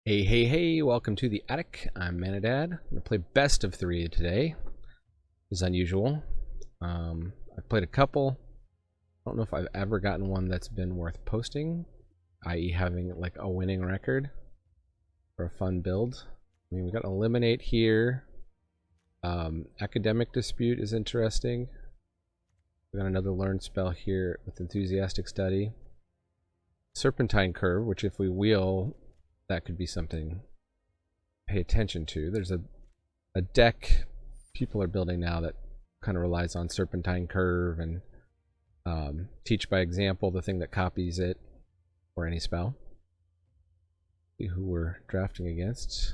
Hey, welcome to the attic. I'm Manadad. I'm gonna play best of 3 today. It's unusual. I've played a couple. I don't know if I've ever gotten one that's been worth posting, i.e. having like a winning record for a fun build. I mean, we got Eliminate here. Academic Dispute is interesting. We got another Learn spell here with Enthusiastic Study. Serpentine Curve, which if we wheel, that could be something to pay attention to. There's a deck people are building now that kind of relies on Serpentine Curve and Teach by Example, the thing that copies it, or any spell. See who we're drafting against.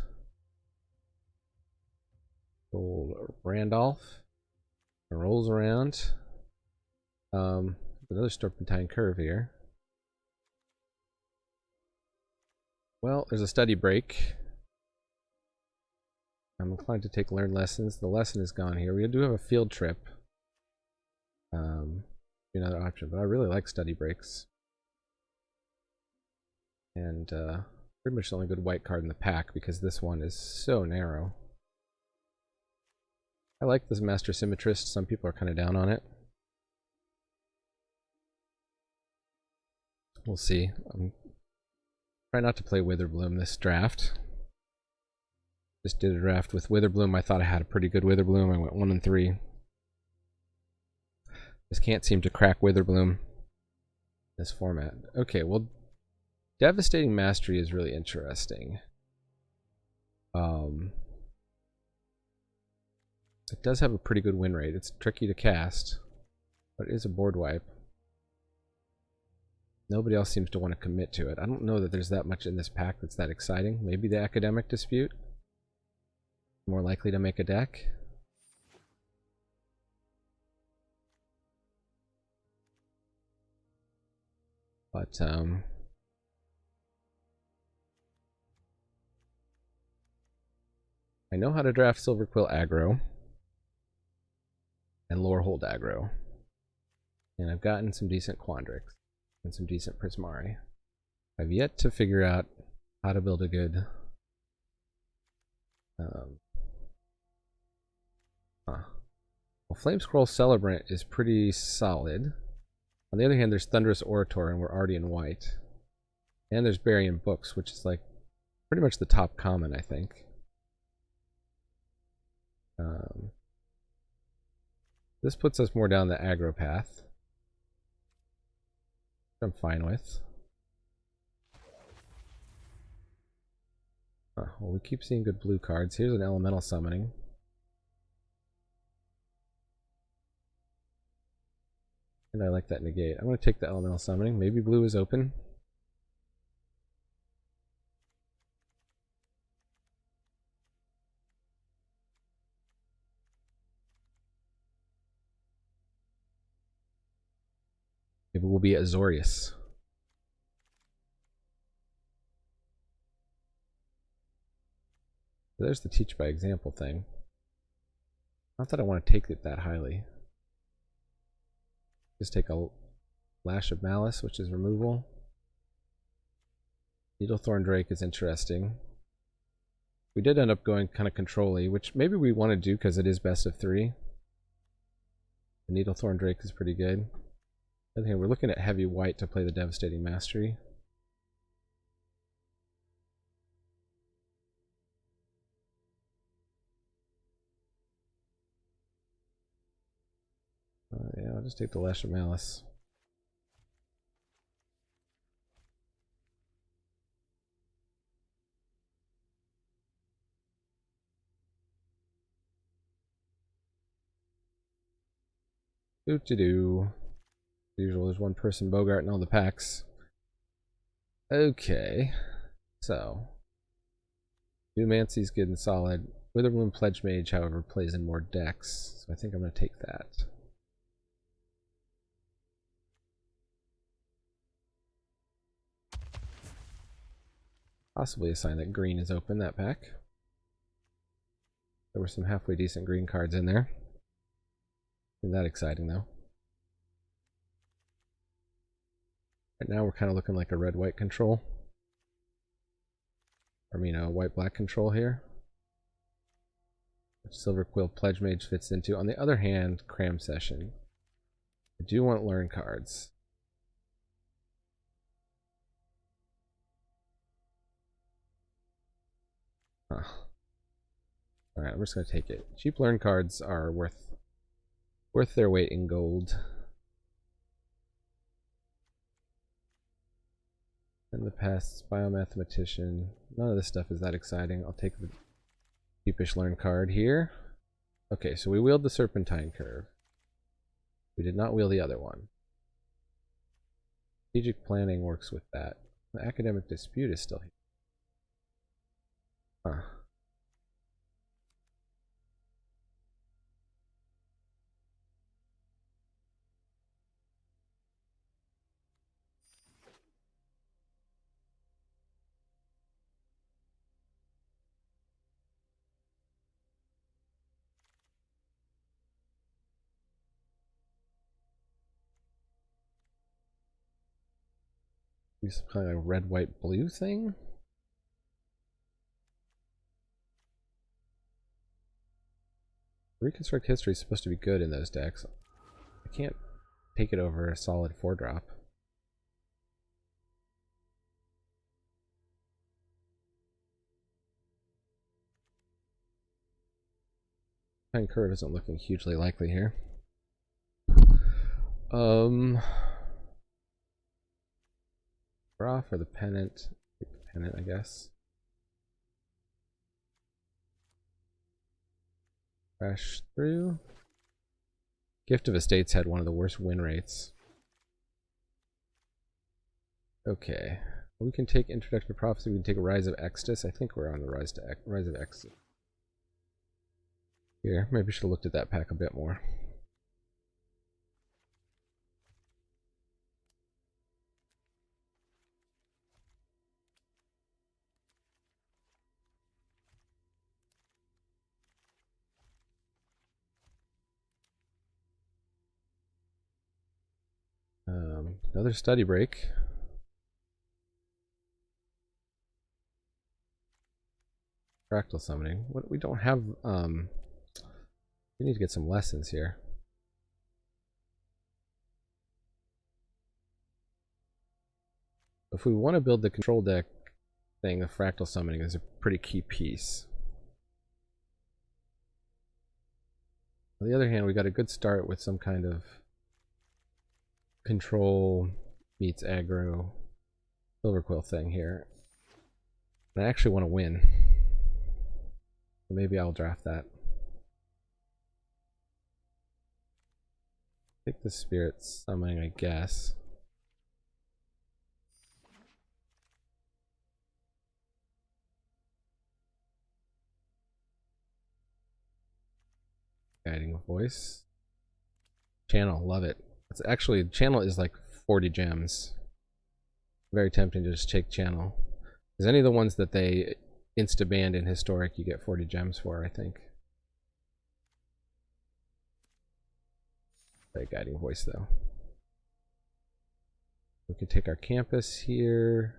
Old Randolph rolls around. Another Serpentine Curve here. Well, there's a study break. I'm inclined to take Learn Lessons. The lesson is gone here. We do have a field trip. Another option, but I really like study breaks. And pretty much the only good white card in the pack because this one is so narrow. I like this Master Symmetrist. Some people are kind of down on it. We'll see. Try not to play Witherbloom this draft. Just did a draft with Witherbloom. I thought I had a pretty good Witherbloom. I went 1-3. Just can't seem to crack Witherbloom in this format. Okay, well, Devastating Mastery is really interesting. It does have a pretty good win rate. It's tricky to cast, but it is a board wipe. Nobody else seems to want to commit to it. I don't know that there's that much in this pack that's that exciting. Maybe the Academic Dispute. More likely to make a deck. But, I know how to draft Silverquill aggro. And Lorehold aggro. And I've gotten some decent Quandrix. And some decent Prismari. I've yet to figure out how to build a good Well, Flamescroll Celebrant is pretty solid. On the other hand, there's Thunderous Orator, and we're already in white. And there's Burying Books, which is like pretty much the top common, I think. This puts us more down the aggro path. I'm fine with. Well, we keep seeing good blue cards. Here's an Elemental Summoning. And I like that negate. I'm going to take the Elemental Summoning. Maybe blue is open. Maybe we'll be Azorius. There's the Teach by Example thing. Not that I want to take it that highly. Just take a Lash of Malice, which is removal. Needlethorn Drake is interesting. We did end up going kind of control-y, which maybe we want to do because it is best of 3. The Needlethorn Drake is pretty good. I think we're looking at heavy white to play the Devastating Mastery. Yeah, I'll just take the Lash of Malice. As usual, there's one person Bogart in all the packs. Okay, so Geomancy's good and solid. Witherbloom Pledge Mage, however, plays in more decks, so I think I'm going to take that. Possibly a sign that green is open, that pack. There were some halfway decent green cards in there. Isn't that exciting, though? Right now we're kind of looking like a red-white control. white-black control here, which Silverquill Pledge Mage fits into. On the other hand, Cram Session. I do want learn cards. Huh. Alright, I'm just going to take it. Cheap learn cards are worth their weight in gold. And the Pests, Biomathematician. None of this stuff is that exciting. I'll take the cheapish learn card here. Okay, so we wheeled the Serpentine Curve. We did not wheel the other one. Strategic Planning works with that. The Academic Dispute is still here. Huh. Some kind of red, white, blue thing? Reconstruct History is supposed to be good in those decks. I can't take it over a solid 4-drop. Pine Curve isn't looking hugely likely here. Draw for the pennant. Take the pennant, I guess. Crash through. Gift of Estates had one of the worst win rates. Okay. We can take Introduction to Prophecy. We can take a Rise of Extus. I think we're on the Rise of Extus. Here, maybe I should have looked at that pack a bit more. Another study break. Fractal summoning. What we don't have. We need to get some lessons here. If we want to build the control deck thing, the fractal summoning is a pretty key piece. On the other hand, we got a good start with some kind of control meets aggro Silverquill thing here. And I actually want to win. So maybe I'll draft that. Take the Spirit Summoning, I guess. Guiding Voice. Channel, love it. It's actually, Channel is like 40 gems. Very tempting to just take Channel. Because any of the ones that they insta-banned in Historic, you get 40 gems for, I think. Very Guiding Voice, though. We can take our Campus here.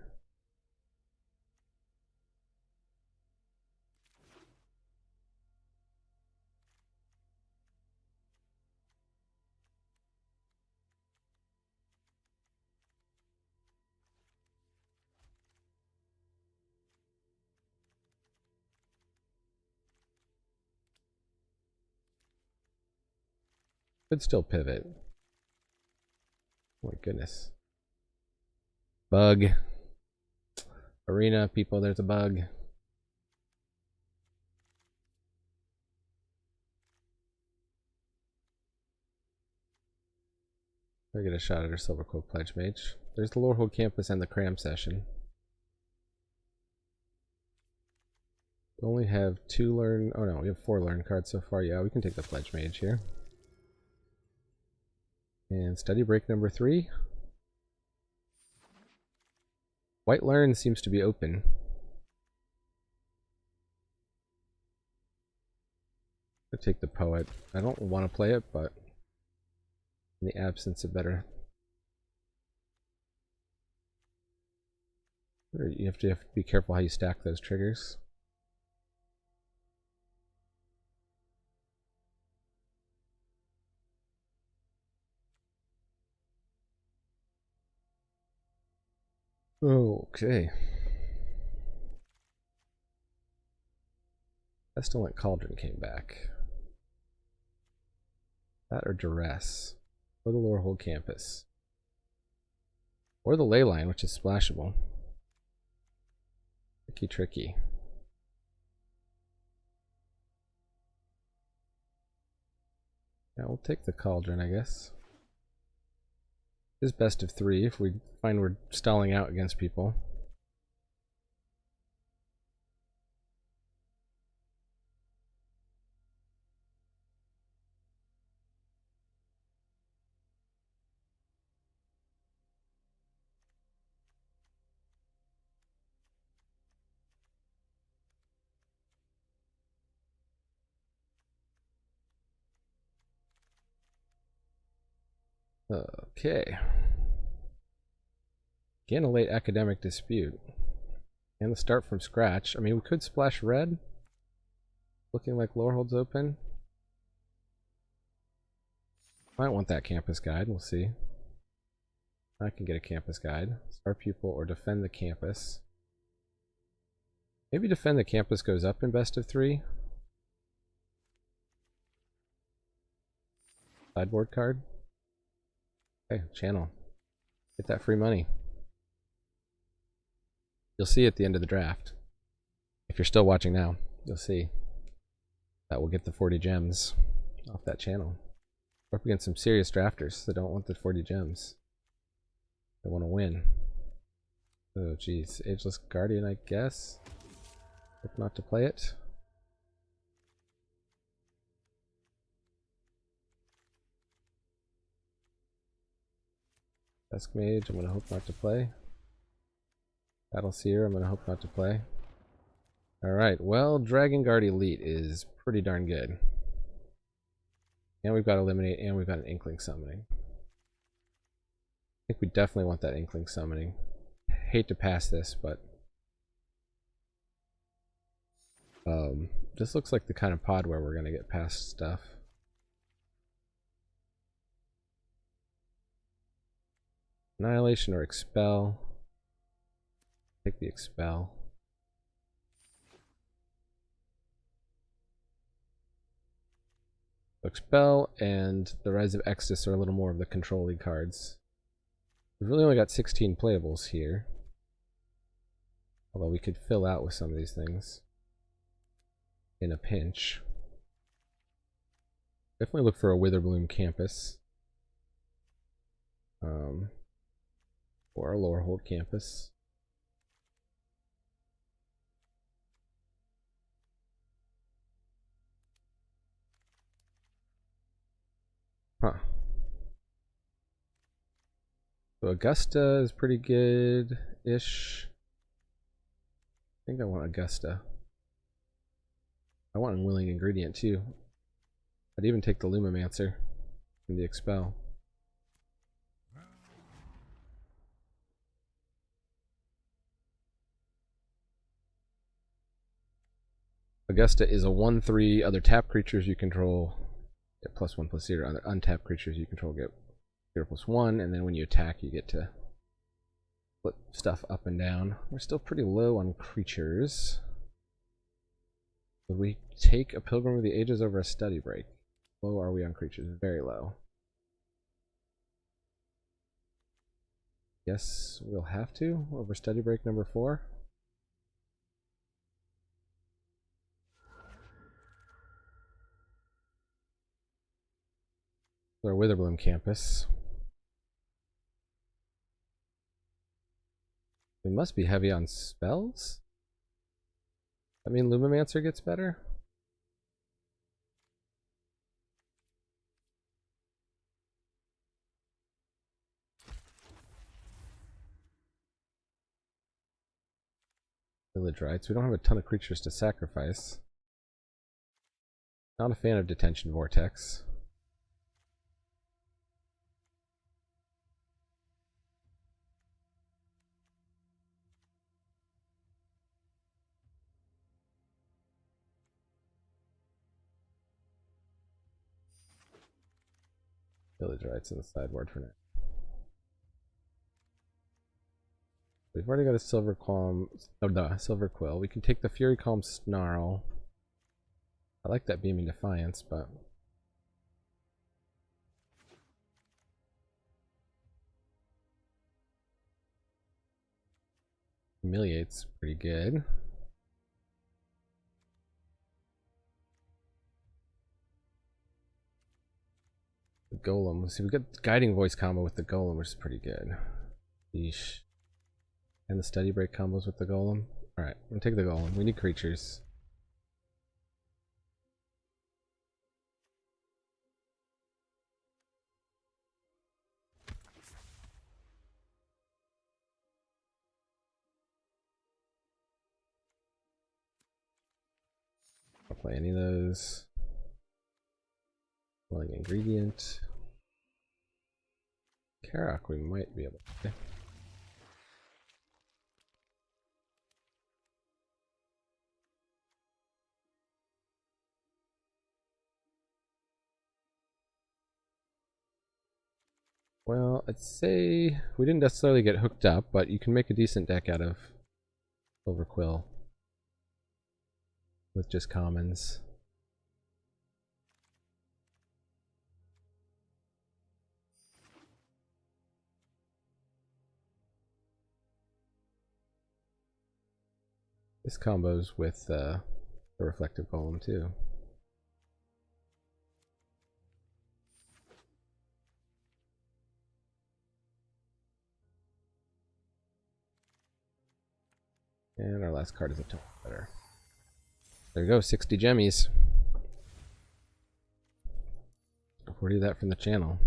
Could still pivot. Oh my goodness. Bug. Arena, people, there's a bug. I'll get a shot at our Silverquill Pledge Mage. There's the Lorehold Campus and the Cram Session. We only have 2 learn. Oh no, we have 4 learn cards so far. Yeah, we can take the Pledge Mage here. And study break number 3. White learn seems to be open. I'll take the Poet. I don't want to play it, but in the absence of better. You have to be careful how you stack those triggers. Okay. Pestilent Cauldron came back. That or Duress. Or the Lorehold Campus. Or the Leyline, which is splashable. Tricky, tricky. Yeah, we'll take the Cauldron, I guess. It is best of 3 if we find we're stalling out against people. Okay. Again, a late academic dispute. And the start from scratch. I mean, we could splash red. Looking like Lorehold's open. Might want that campus guide. We'll see. I can get a campus guide. Star Pupil or defend the campus. Maybe defend the campus goes up in best of 3. Sideboard card. Okay, channel. Get that free money. You'll see at the end of the draft. If you're still watching now, you'll see that we'll get the 40 gems off that channel. We're up against some serious drafters that don't want the 40 gems. They want to win. Oh geez, Ageless Guardian, I guess. If not to play it. Dusk Mage, I'm gonna hope not to play. Battle Seer, I'm gonna hope not to play. Alright, well, Dragon Guard Elite is pretty darn good. And we've got Eliminate, and we've got an Inkling Summoning. I think we definitely want that Inkling Summoning. Hate to pass this, but this looks like the kind of pod where we're gonna get past stuff. Annihilation or Expel. Take the Expel. Expel and the Rise of Exodus are a little more of the control-y cards. We've really only got 16 playables here. Although we could fill out with some of these things in a pinch. Definitely look for a Witherbloom Campus. Or a Lorehold Campus. Huh. So Augusta is pretty good-ish. I think I want Augusta. I want Unwilling Ingredient too. I'd even take the Lumimancer and the Expel. Augusta is a 1/3. Other tap creatures you control get +1/+0. Other untapped creatures you control get 0/+1. And then when you attack, you get to flip stuff up and down. We're still pretty low on creatures. Would we take a Pilgrim of the Ages over a Study Break? Low are we on creatures? Very low. Yes, we'll have to over Study Break number 4. Our Witherbloom Campus. We must be heavy on spells? I mean, Lumimancer gets better? Village Rites. We don't have a ton of creatures to sacrifice. Not a fan of Detention Vortex. Village Rights in the sideboard for now. We've already got a Silverquill. Oh, no, Silverquill. We can take the Fury Calm Snarl. I like that Beaming Defiance, but Humiliate's pretty good. The Golem. See, we got Guiding Voice combo with the Golem, which is pretty good. Yeesh. And the Study Break combos with the Golem. Alright, I'm gonna take the Golem. We need creatures. I'll play any of those. Playing Ingredient. Karak we might be able to. Well, I'd say we didn't necessarily get hooked up, but you can make a decent deck out of Silverquill with just commons. This combos with the Reflective Golem too. And our last card is a ton better. There you go, 60 gemmies. We'll do that from the channel.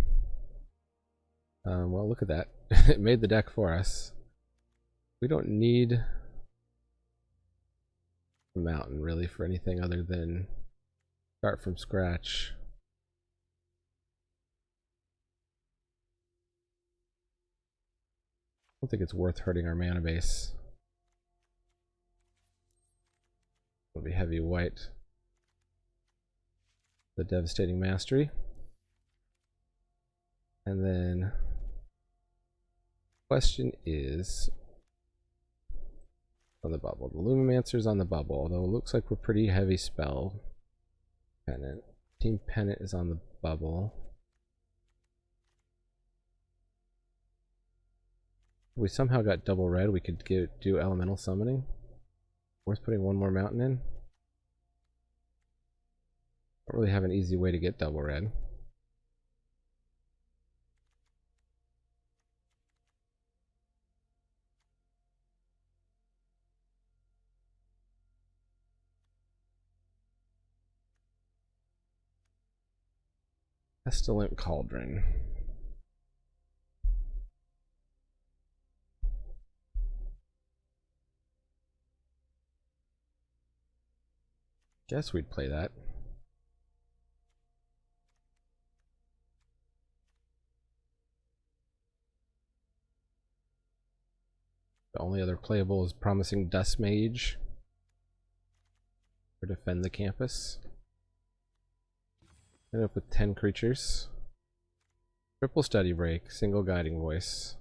Well, look at that. It made the deck for us. We don't need a mountain really for anything other than start from scratch. I don't think it's worth hurting our mana base. It'll be heavy white. The Devastating Mastery. And then question is on the bubble. The Lumimancer's on the bubble, although it looks like we're pretty heavy spell. Pennant. Team Pennant is on the bubble. If we somehow got double red, we could do elemental summoning. Worth putting one more mountain in. Don't really have an easy way to get double red. Pestilent Cauldron. Guess we'd play that. The only other playable is Promising Dust Mage or Defend the Campus. End up with 10 creatures. Triple Study Break, single Guiding Voice.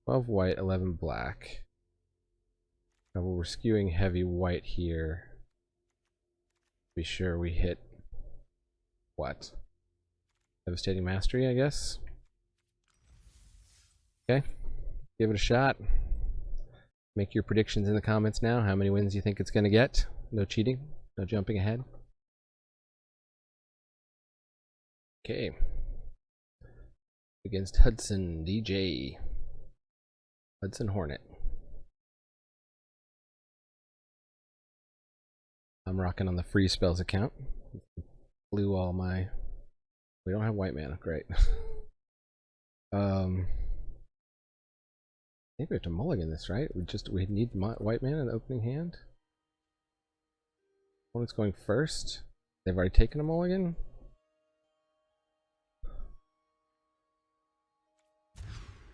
12 white, 11 black. Now we're skewing heavy white here. Be sure we hit what? Devastating Mastery, I guess. Okay, give it a shot. Make your predictions in the comments now. How many wins you think it's gonna get? No cheating, no jumping ahead. Okay. Against Hudson DJ. Hudson Hornet. I'm rocking on the free spells account. Blew all my... We don't have white mana, great. I think we have to mulligan this, right? We need white mana in the opening hand. Opponent's going first. They've already taken a mulligan.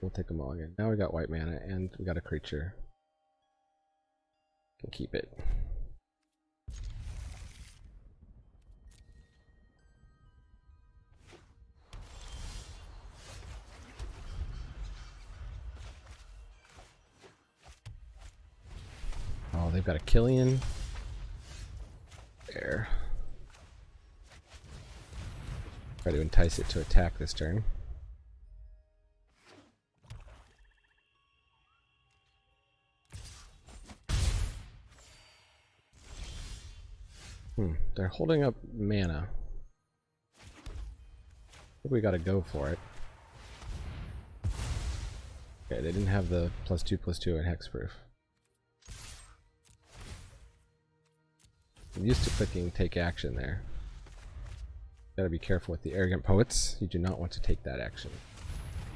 We'll take a mulligan. Now we got white mana and we got a creature. Can keep it. they've got a Killian. There. Try to entice it to attack this turn. They're holding up mana. I think we gotta go for it. Okay, they didn't have the +2/+2 and hexproof. I'm used to clicking take action there. Gotta be careful with the arrogant poets. You do not want to take that action.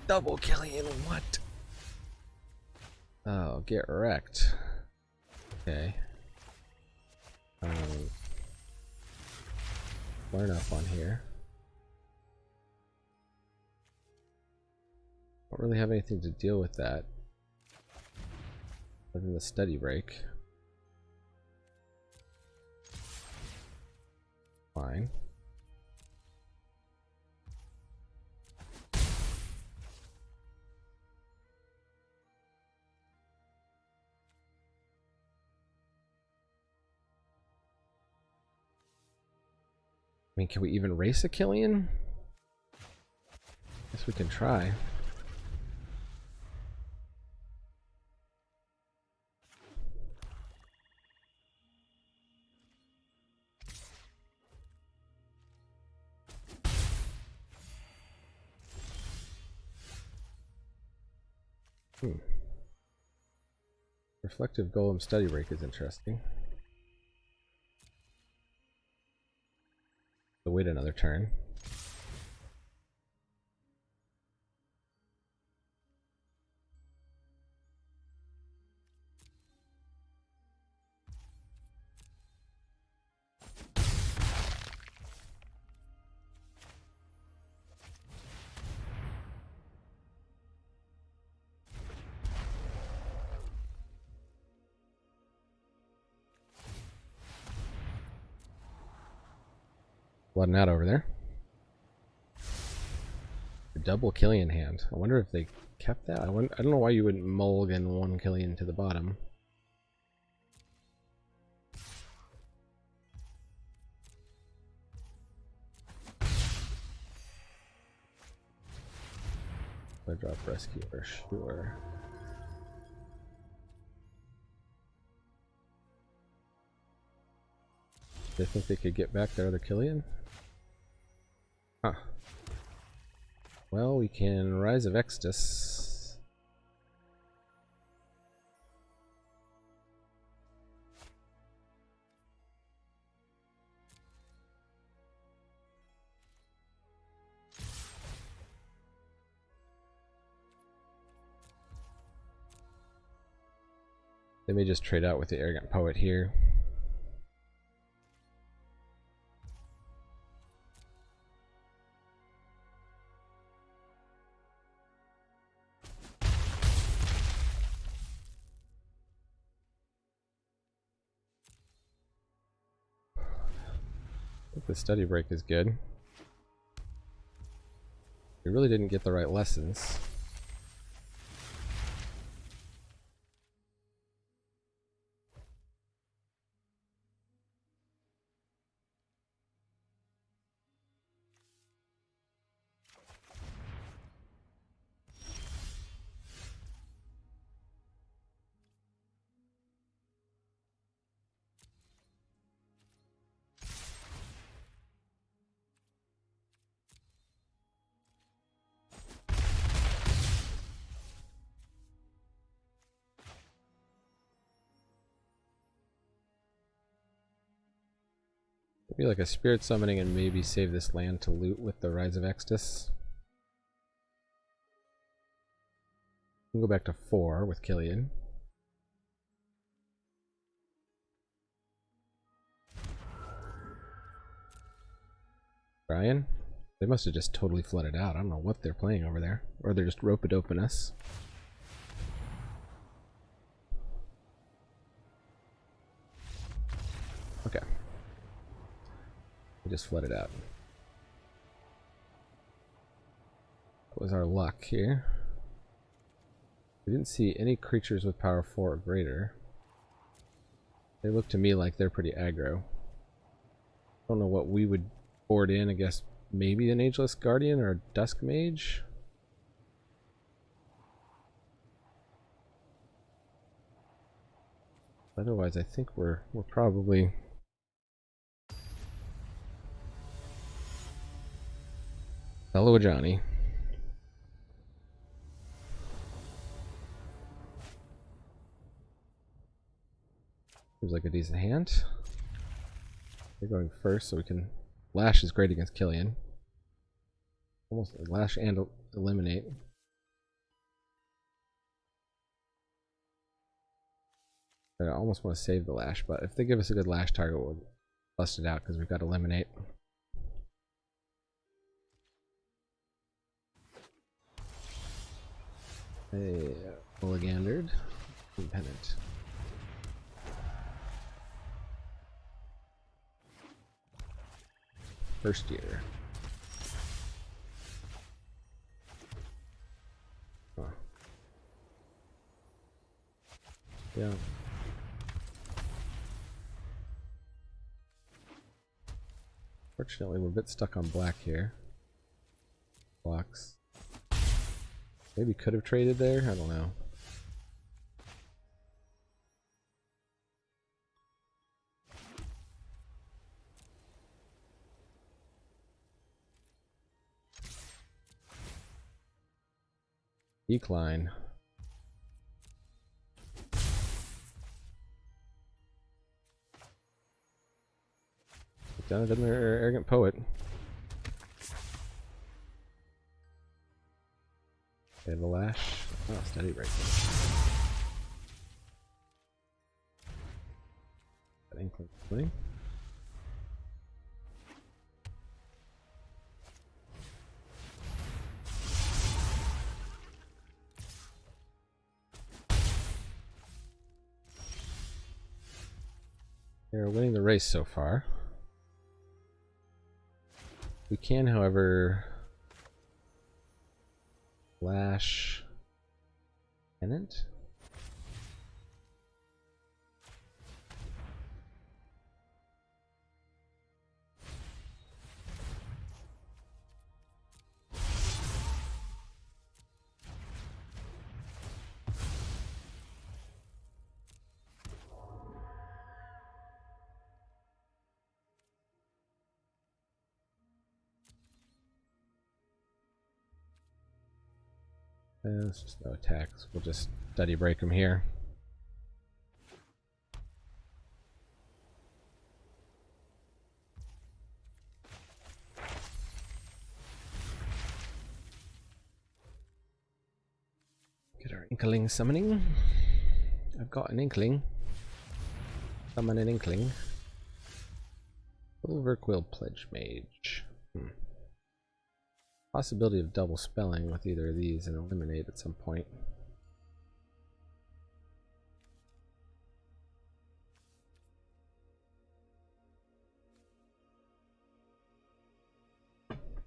Double Killian, what? Oh, get wrecked. Okay. Learn up on here. Don't really have anything to deal with that other than the study break. Fine. I mean, can we even race a Killian? Guess we can try. Reflective Golem Study Break is interesting. So wait another turn. Blooding out over there. A double Killian hand. I wonder if they kept that. I don't know why you wouldn't mulligan one Killian to the bottom. I drop rescue for sure. They think they could get back their other Killian? Huh. Well, we can Rise of Extus. They may just trade out with the Arrogant Poet here. I think the study break is good. We really didn't get the right lessons. Maybe like a spirit summoning and maybe save this land to loot with the Rise of Extus. We can go back to 4 with Killian. Brian? They must have just totally flooded out. I don't know what they're playing over there. Or they're just rope-a-doping us. Okay. We just flooded out. What was our luck here? We didn't see any creatures with power 4 or greater. They look to me like they're pretty aggro. I don't know what we would board in. I guess maybe an Ageless Guardian or a Dusk Mage. Otherwise, I think we're probably hello, Johnny. Seems like a decent hand. They're going first, so we can. Lash is great against Killian. Almost Lash and Eliminate. I almost want to save the Lash, but if they give us a good Lash target, we'll bust it out because we've got Eliminate. Hey, Mulligandered. Pennant. First year. Oh. Yeah. Fortunately, we're a bit stuck on black here. Blocks. Maybe could have traded there. I don't know. Decline. Down to the arrogant poet. Okay, the Lash. Oh, steady breaking. That Inkling swing. They're winning the race so far. We can, however, Lash Pennant. It's just no attacks. We'll just steady break them here. Get our Inkling summoning. I've got an Inkling. Summon an Inkling. Silverquill Pledge Mage. Possibility of double spelling with either of these and Eliminate at some point.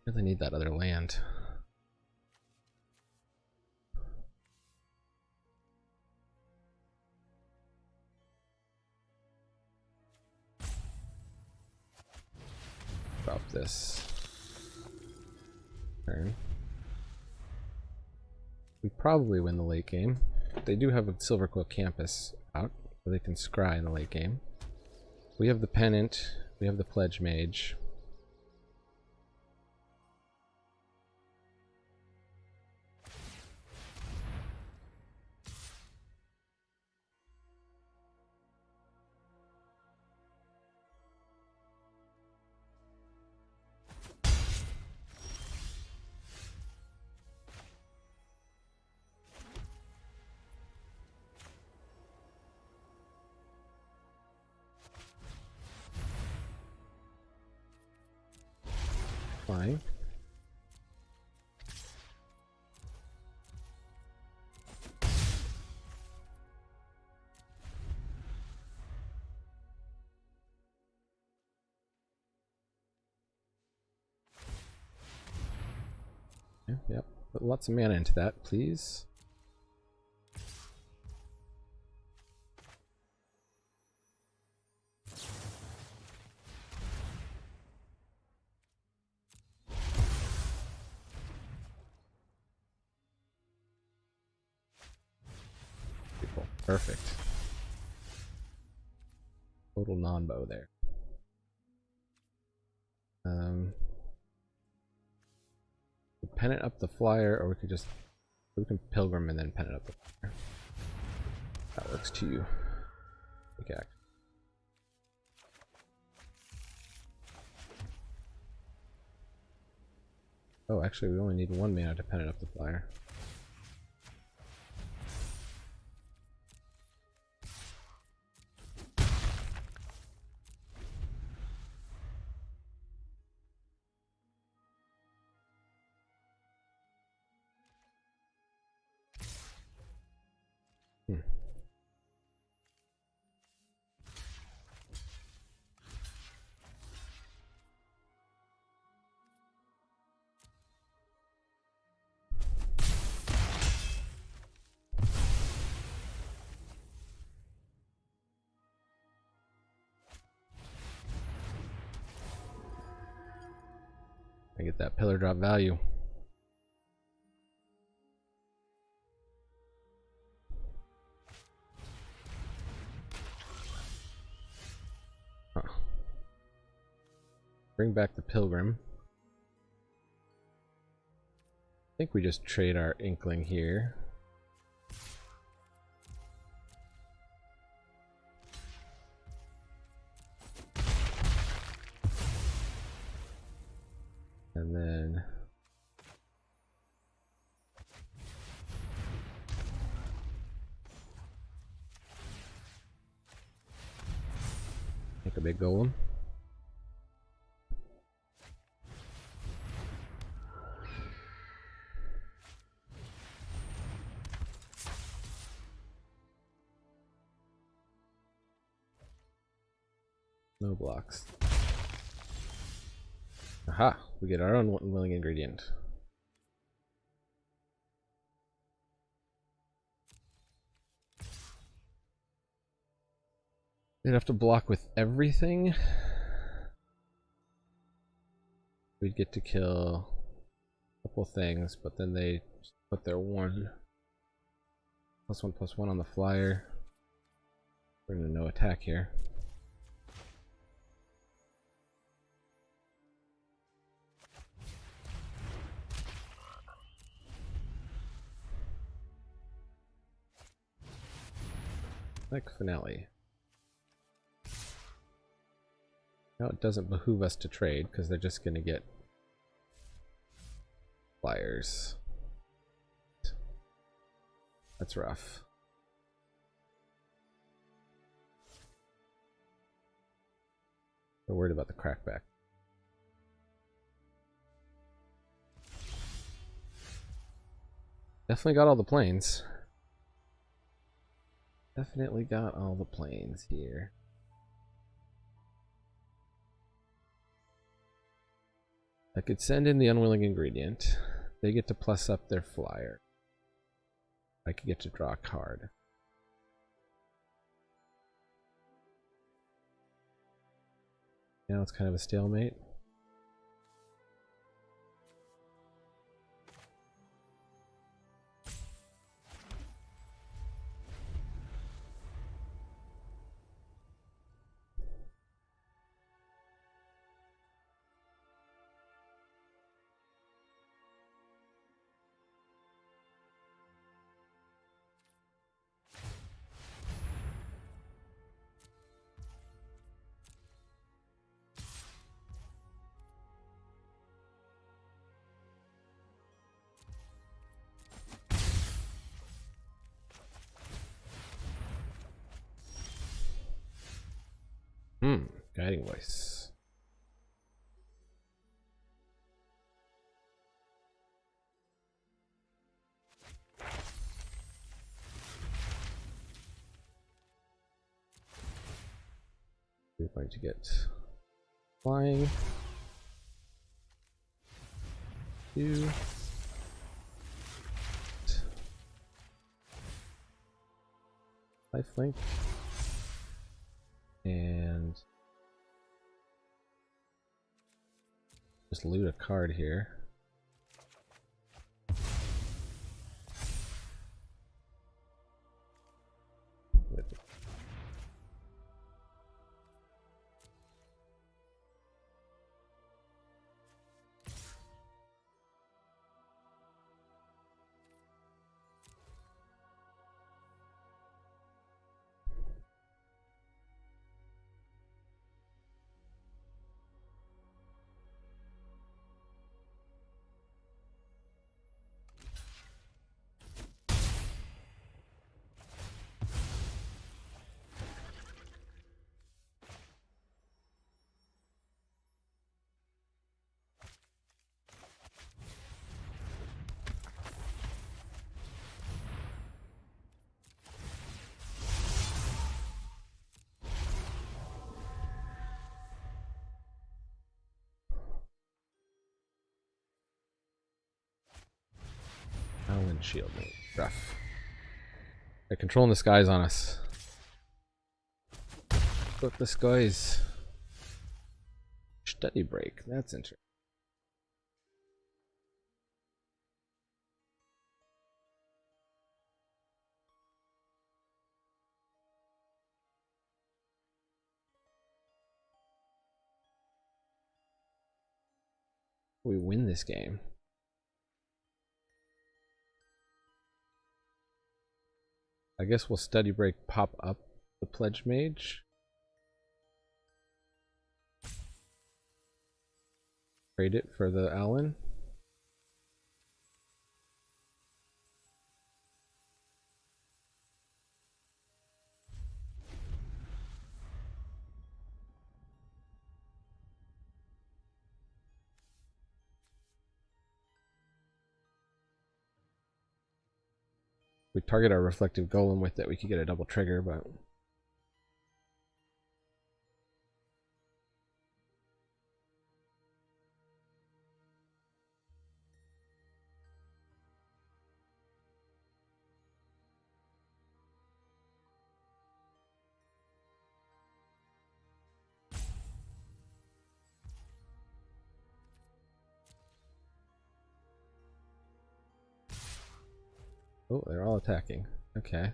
Really need that other land. Drop this. Turn. We probably win the late game. They do have a Silverquill Campus out, so they can scry in the late game. We have the Pennant. We have the Pledge Mage. Flying. Yep. Put lots of mana into that, please. Perfect. Total non-bow there. Pen it up the flyer, or we can pilgrim and then pen it up the flyer. That works too. Okay. Oh, actually, we only need 1 mana to pen it up the flyer. I get that pillar drop value. Huh. Bring back the pilgrim. I think we just trade our inkling here. And then make a big golem. No blocks. Aha! We get our own unwilling ingredient. We'd have to block with everything. We'd get to kill a couple things, but then they just put their 1/1/1 on the flyer. We're gonna no attack here. Like finale. Now it doesn't behoove us to trade because they're just going to get flyers. That's rough. We're worried about the crackback. Definitely got all the planes. Definitely got all the planes here. I could send in the unwilling ingredient. They get to plus up their flyer. I could get to draw a card. Now it's kind of a stalemate. Guiding voice. We're going to get flying. 2. Lifelink. And just loot a card here. Allen shield mate. Rough. They're controlling the skies on us. Flip the skies. Study break. That's interesting. We win this game. I guess we'll study break pop up the pledge mage. Trade it for the Allen. We target our reflective golem with it, we could get a double trigger, but oh, they're all attacking. Okay.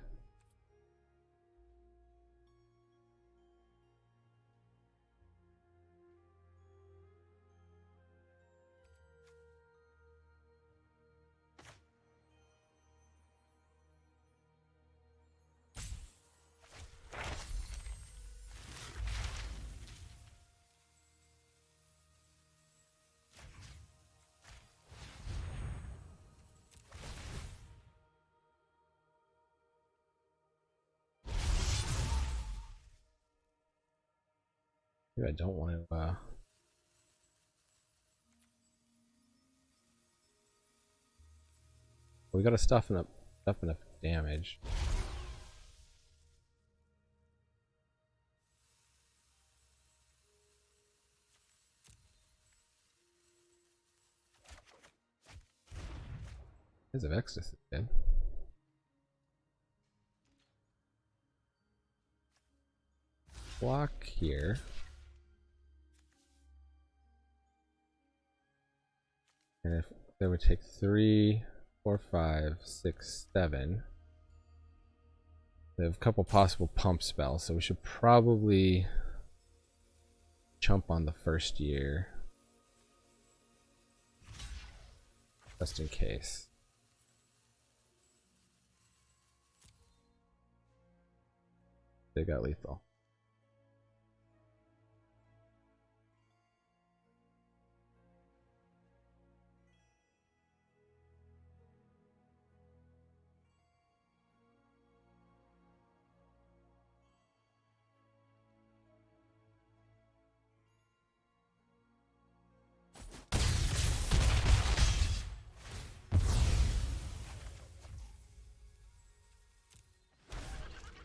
Maybe I don't want to we gotta stuff enough damage. Hands of Ecstasy, dude. Block here. And if they would take 3, 4, 5, 6, 7. They have a couple possible pump spells, so we should probably chump on the first year. Just in case. They got lethal.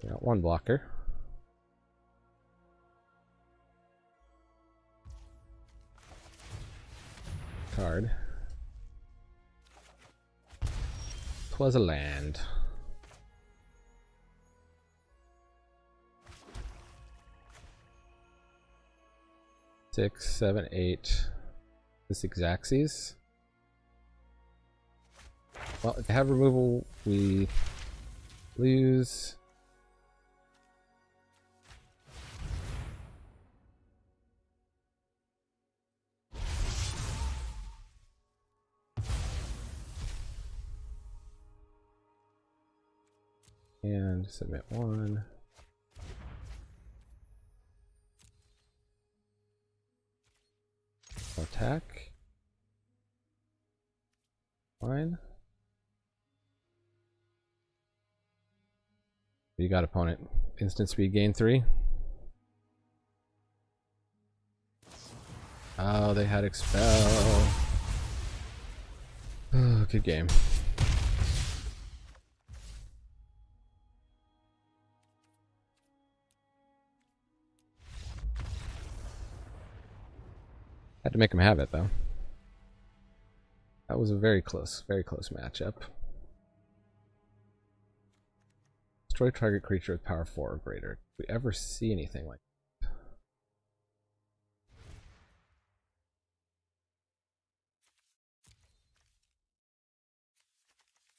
Got one blocker. Card. 'Twas a land. Six, 7, 8. This Xaxes. Well, if they have removal, we lose. And submit one. Attack. Fine. You got, opponent. Instant speed gain 3. Oh, they had expel. Oh, good game. Had to make him have it though. That was a very close matchup. Destroy target creature with power 4 or greater. Do we ever see anything like that?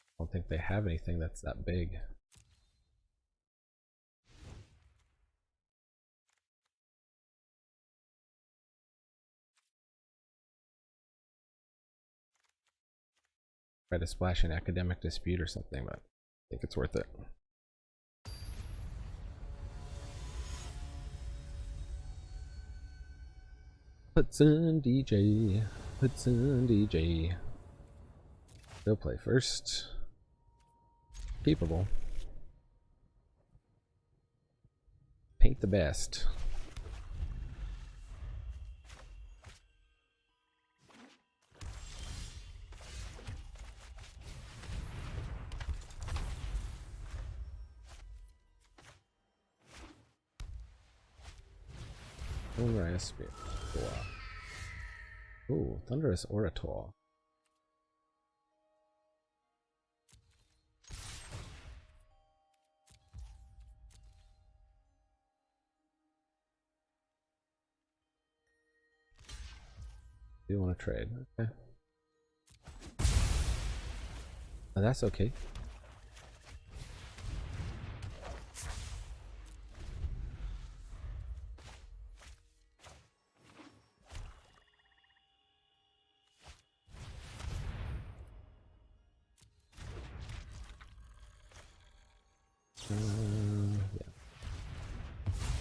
I don't think they have anything that's that big. Try to splash an academic dispute or something, but I think it's worth it. Hudson DJ, Hudson DJ. They'll play first. Capable. Paint the best. Thunderous Spirit. Ooh, Thunderous Orator. Do you want to trade? Okay. Oh, that's okay. Yeah.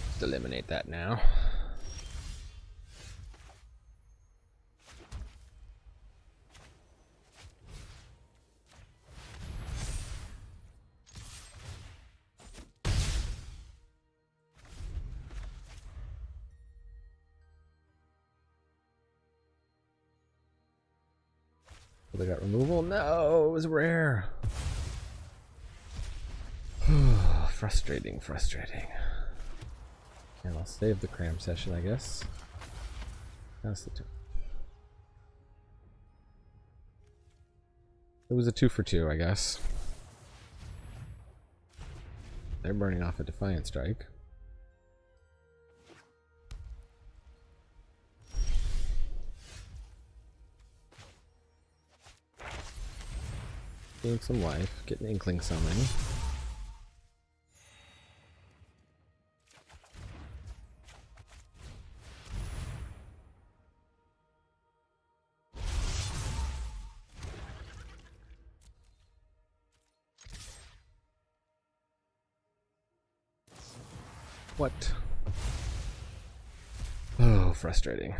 Just eliminate that now. They got removal? No, it was rare. Frustrating, frustrating. And I'll save the cram session, I guess. That's the two. It was a 2 for 2, I guess. They're burning off a Defiant Strike. Gain some life, get an Inkling Summon. What? Oh, frustrating.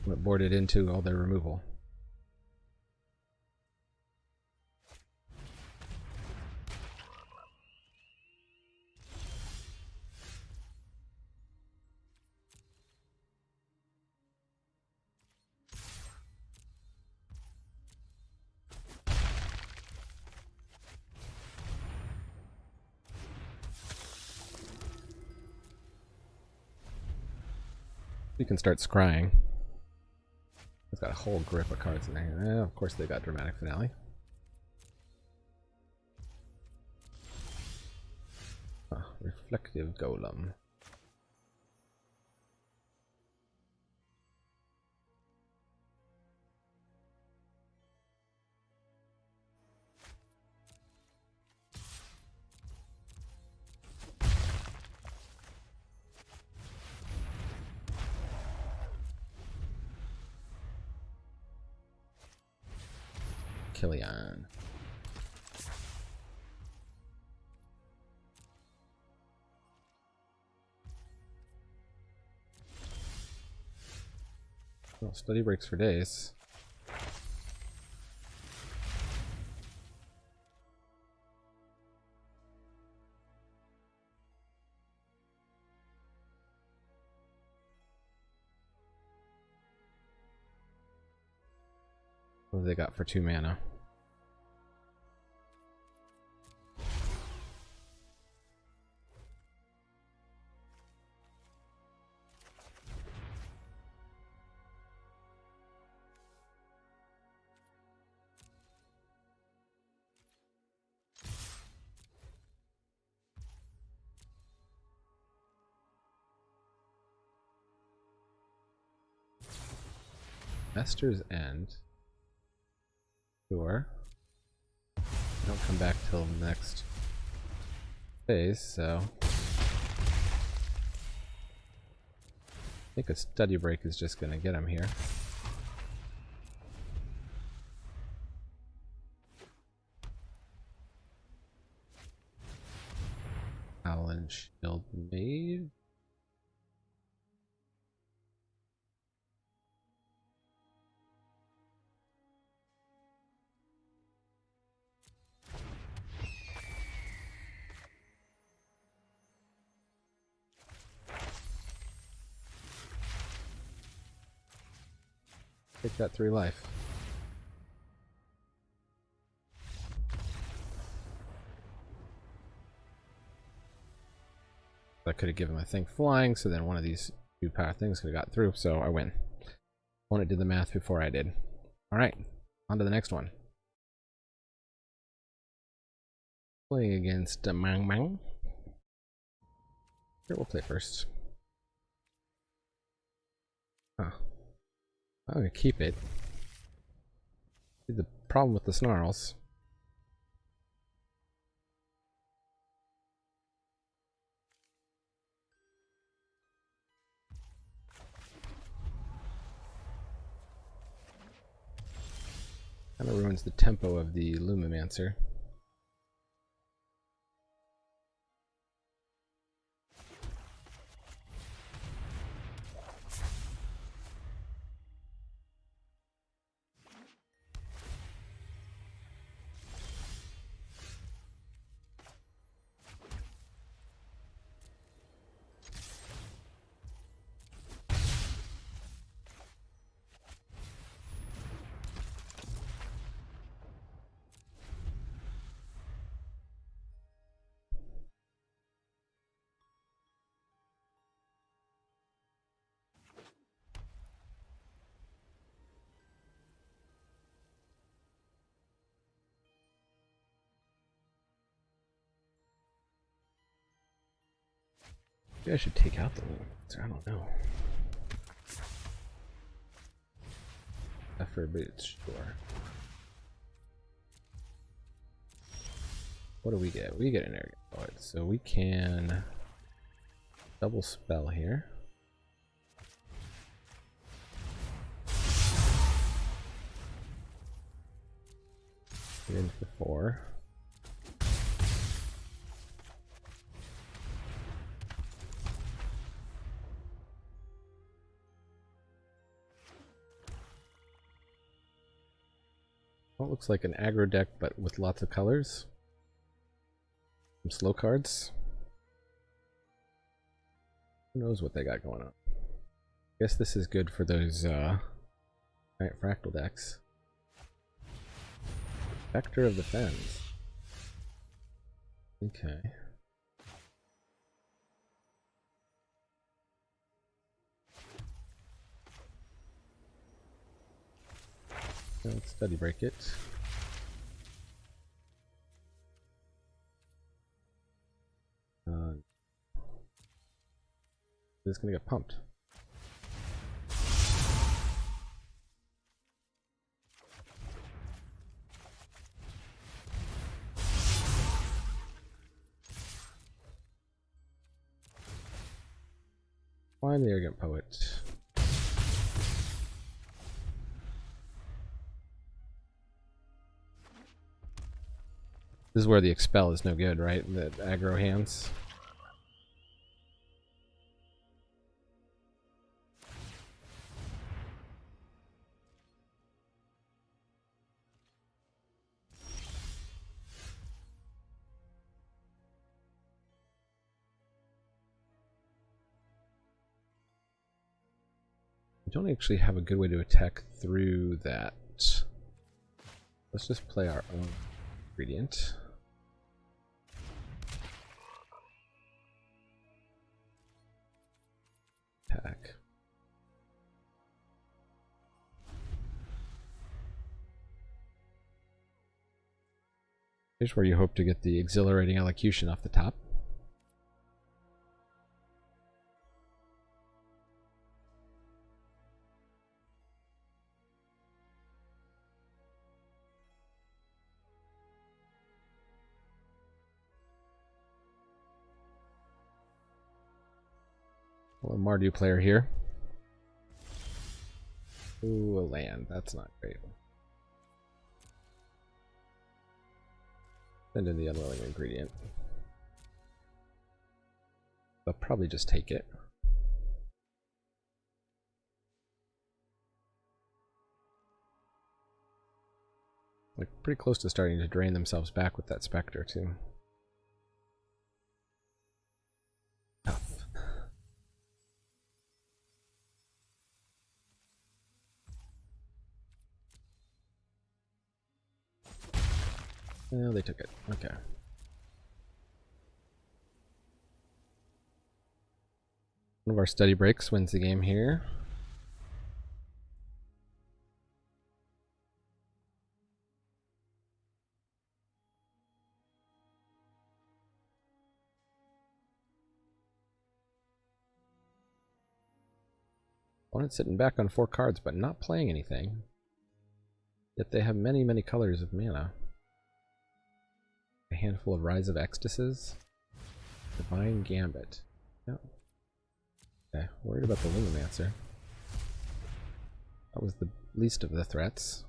What boarded into all their removal? You can start scrying. It's got a whole grip of cards in there. Of course they got Dramatic Finale. Reflective Golem. Killian. Well, study breaks for days. What have they got for 2 mana? Master's End. Sure. Don't come back till next phase, so I think a study break is just going to get him here. Alan Shield made. Take that 3 life. I could have given my thing flying, so then one of these 2 power things could have got through, so I win. Opponent did the math before I did. Alright, on to the next one. Playing against Mang Mang. Here, we'll play first. Huh. I'm gonna keep it. The problem with the snarls. Kind of ruins the tempo of the Lumimancer. Maybe I should take out the Lumimancer, I don't know. Effort boots, sure. What do we get? We get an arrogant poet, so we can double spell here. Get into the 4. Well, it looks like an aggro deck, but with lots of colors. Some slow cards. Who knows what they got going on? Guess this is good for those fractal decks. Vector of the Fens. Okay. Let's study break it. It's gonna get pumped. Find the arrogant poet. This is where the expel is no good, right? The aggro hands. I don't actually have a good way to attack through that. Let's just play our own ingredient. Attack. Here's where you hope to get the exhilarating elocution off the top. A Mardu player here. Ooh, a land. That's not great. Send in the unwilling ingredient. They'll probably just take it. Like pretty close to starting to drain themselves back with that Spectre too. Tough. Well, they took it. Okay. One of our study breaks wins the game here. Opponent sitting back on 4 cards but not playing anything. Yet they have many, many colors of mana. A handful of Rise of Ecstasies. Divine Gambit. Yep. Okay, worried about the Lumimancer. That was the least of the threats.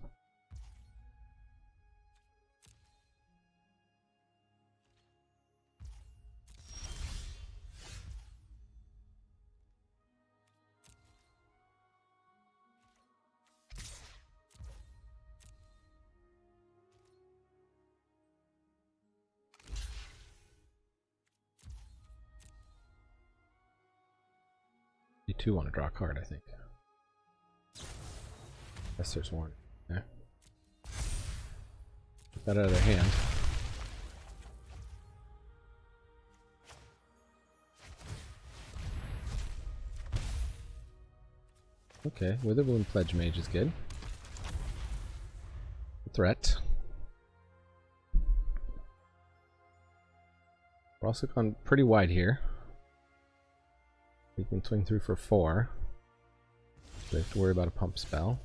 You too want to draw a card, I think. Yes, there's one. Okay. Get that out of their hand. Okay, Witherbloom Pledge Mage is good. Threat. We're also gone pretty wide here. We can swing through for 4. We have to worry about a pump spell.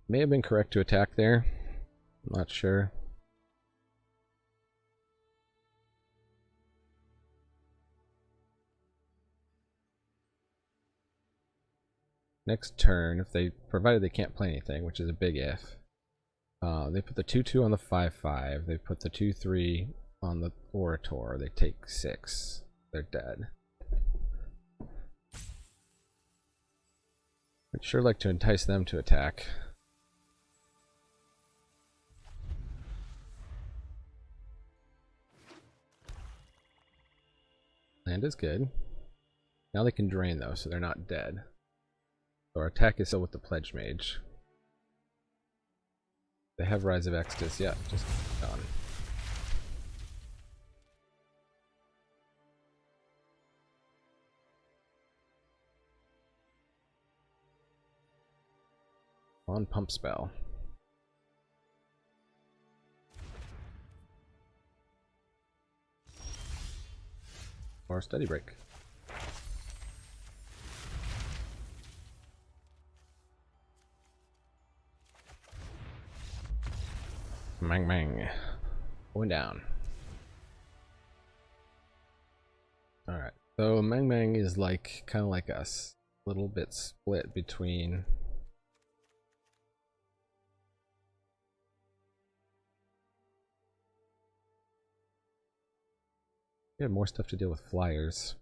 May have been correct to attack there. I'm not sure. Next turn, if they, provided they can't play anything, which is a big if, they put the 2/2 on the 5/5. They put the 2/3 on the Orator. They take 6. They're dead. I'd sure like to entice them to attack. Land is good. Now they can drain though, so they're not dead. So our attack is still with the Pledge Mage. They have Rise of Extus, yeah, just gone. On Pump Spell. Or Study Break. Mang mang. Going down. Alright. So Mang Mang is like kinda like us. A little bit split between we have more stuff to deal with flyers.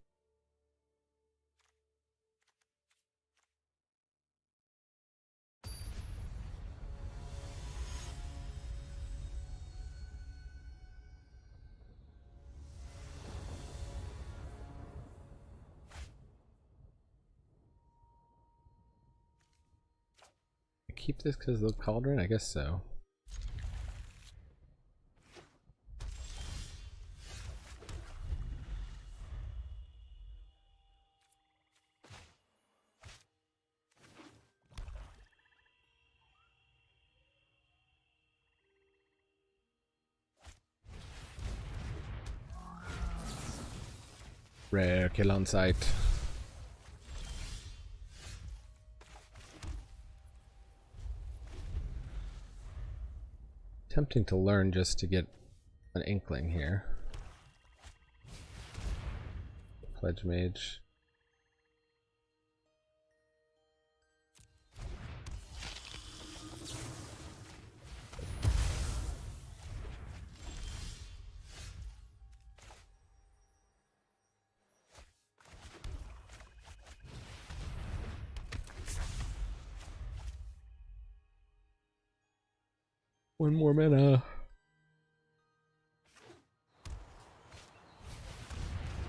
Keep this because of the Cauldron? I guess so. Rare kill on sight. Tempting to learn just to get an inkling here. Pledge Mage. One more mana.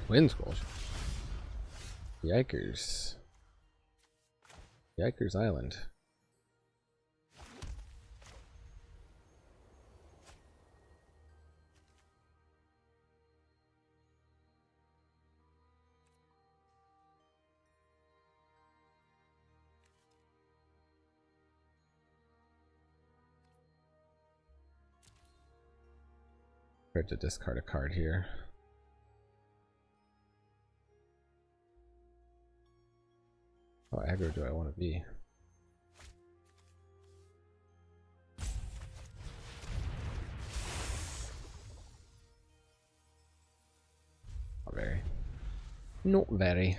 Wind Scroll. Yikers. Yikers Island. To discard a card here. How aggro do I want to be? Not very. Not very.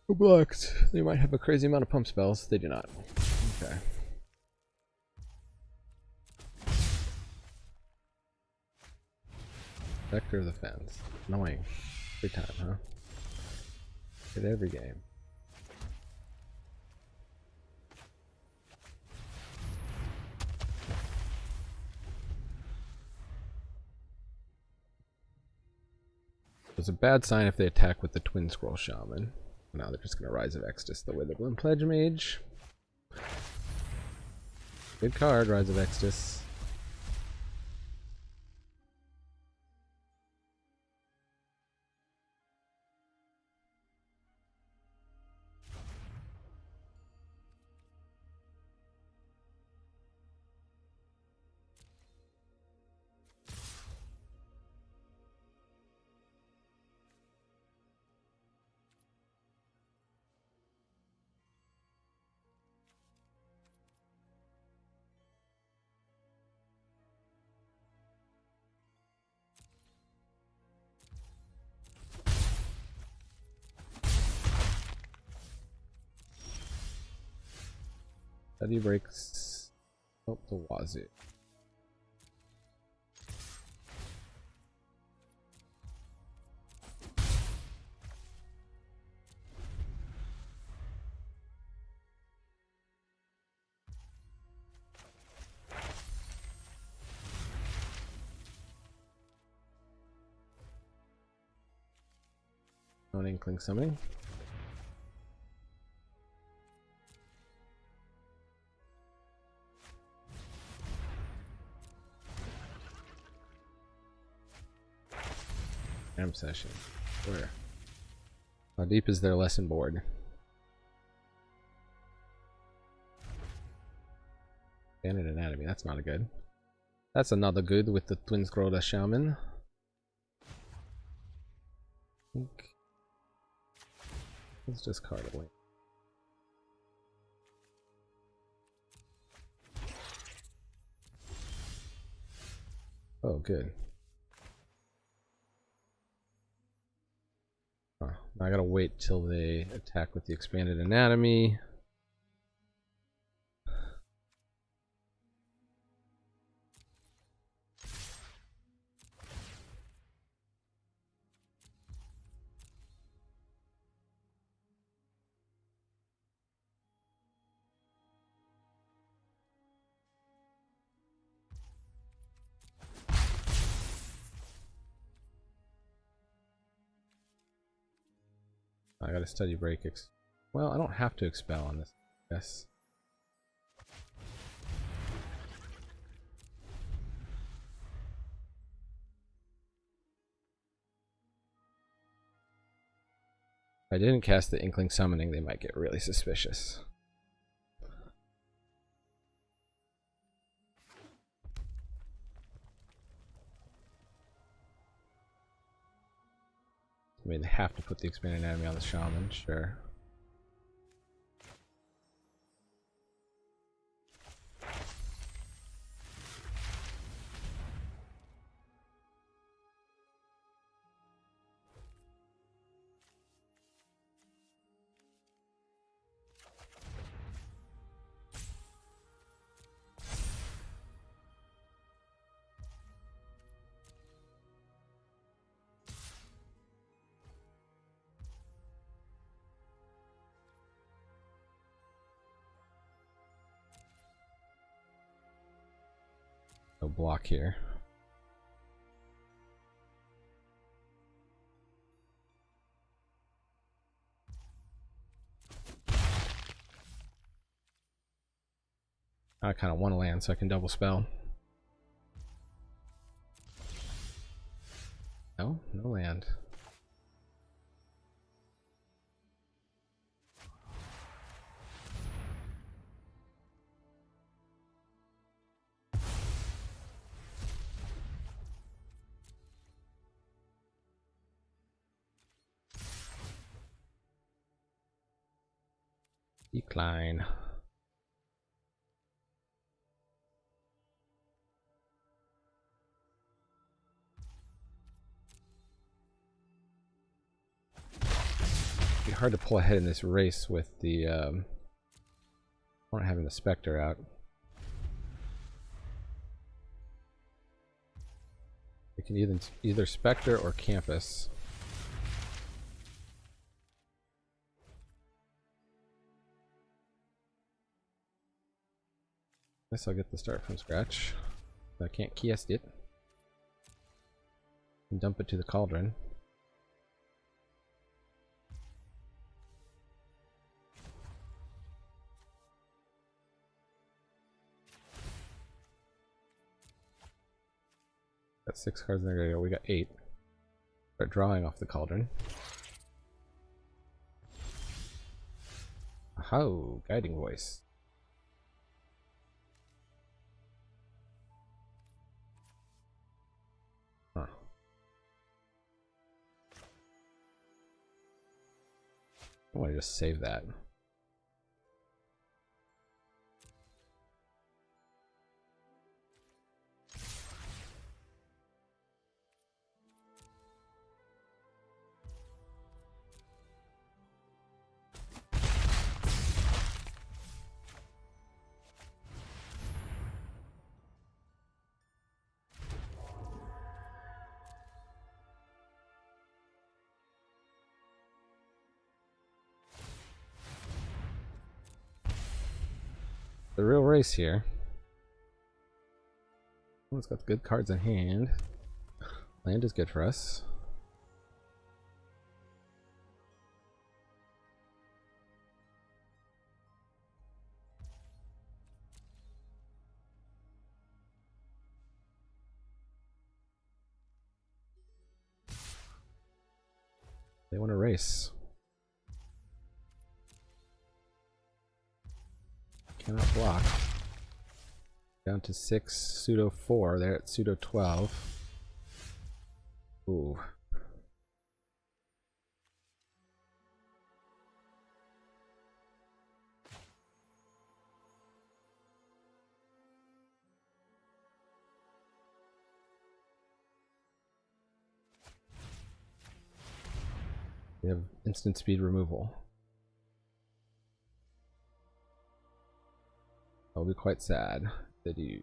Blocked. They might have a crazy amount of pump spells. They do not. Okay. Vector of the Fence. Annoying. Every time, huh? At every game. It's a bad sign if they attack with the Twin Scroll Shaman. Now they're just going to Rise of Extus the Witherbloom Pledge Mage. Good card, Rise of Extus. Study breaks. Oh, the Wazoo. Non Inkling Summoning. Session. Where? How deep is their lesson board? Standard Anatomy. That's not a good. That's another good with the Twin Scroll Shaman. Let's just card it away. Oh, good. I gotta wait till they attack with the Expanded Anatomy. I gotta study break. Well, I don't have to expel on this. Yes. If I didn't cast the Inkling Summoning, they might get really suspicious. I mean, they have to put the expanded enemy on the shaman, sure. No block here. I kind of want to land so I can double spell. No, no land. Decline. It'd be hard to pull ahead in this race with the not having the Spectre out. We can either Spectre or Campus. Guess I'll get the start from scratch. I can't cast it. And dump it to the cauldron. Got 6 cards in there. We got 8. Start drawing off the cauldron. Oh, guiding voice. Huh. I want to just save that. The real race here. Someone's got good cards in hand. Land is good for us. They want to race. Cannot block. Down to 6, pseudo 4. They're at pseudo 12. Ooh. They have instant speed removal. I'll be quite sad if they do.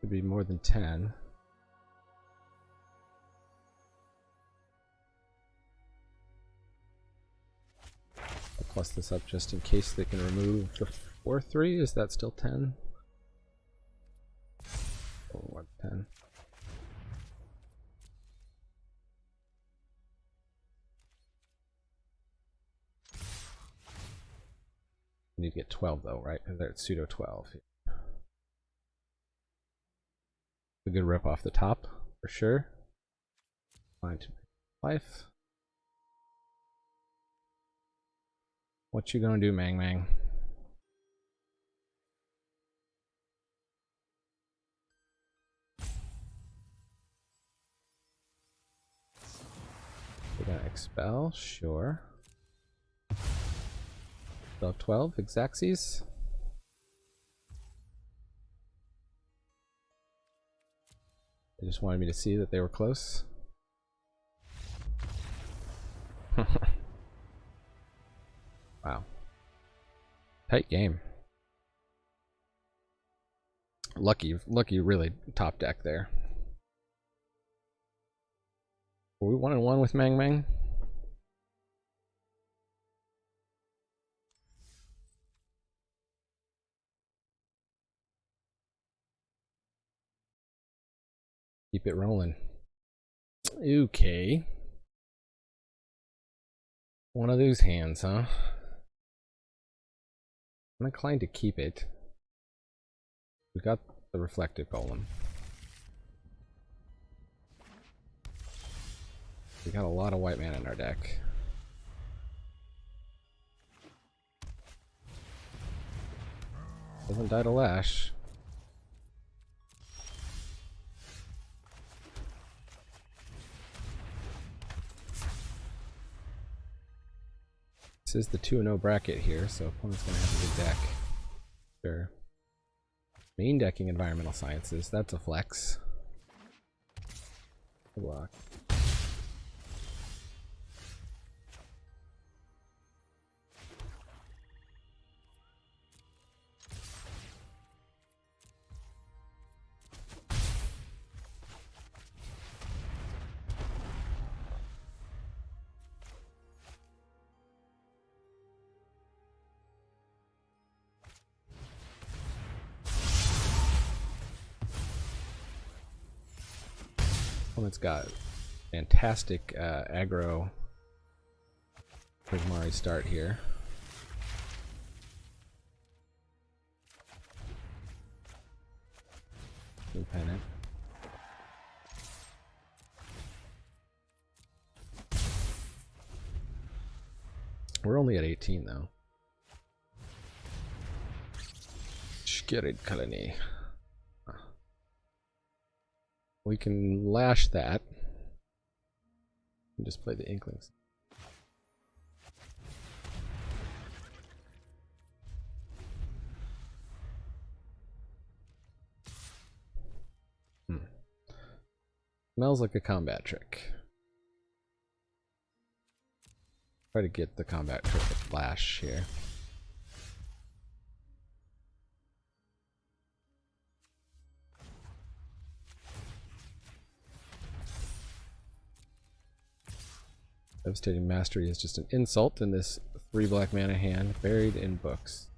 Could be more than 10. I'll plus this up just in case they can remove the 4/3. Is that still 10? Oh, what 10? You need to get 12 though, right? Because they're at pseudo 12. A good rip off the top for sure. Fine to life. What you gonna do, Mang Mang? We're gonna expel, sure. Spell 12, Exacxes. They just wanted me to see that they were close. Wow. Tight game. Lucky really top deck there. Were we 1-1 with Mang Mang? Keep it rolling. Okay. One of those hands, huh? I'm inclined to keep it. We got the reflective golem. We got a lot of white mana in our deck. Doesn't die to Lash. This is the 2-0 bracket here, so opponent's gonna have a good deck. Sure. Main decking environmental sciences, that's a flex. Good luck. Opponent's got fantastic aggro Prismari start here. Blue Pennant. We're only at 18 though. Shkirid Kalani. We can lash that and just play the Inklings. Smells like a combat trick. Try to get the combat trick with Flash here. Devastating Mastery is just an insult in this 3 black mana hand buried in books.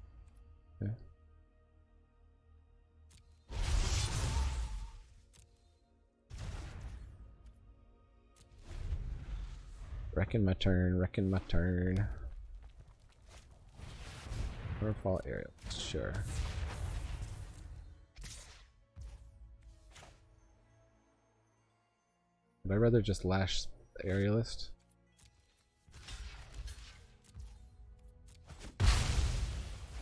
Okay. Reckon my turn, reckon my turn. Waterfall Aerial, sure. Would I rather just lash the Aerialist?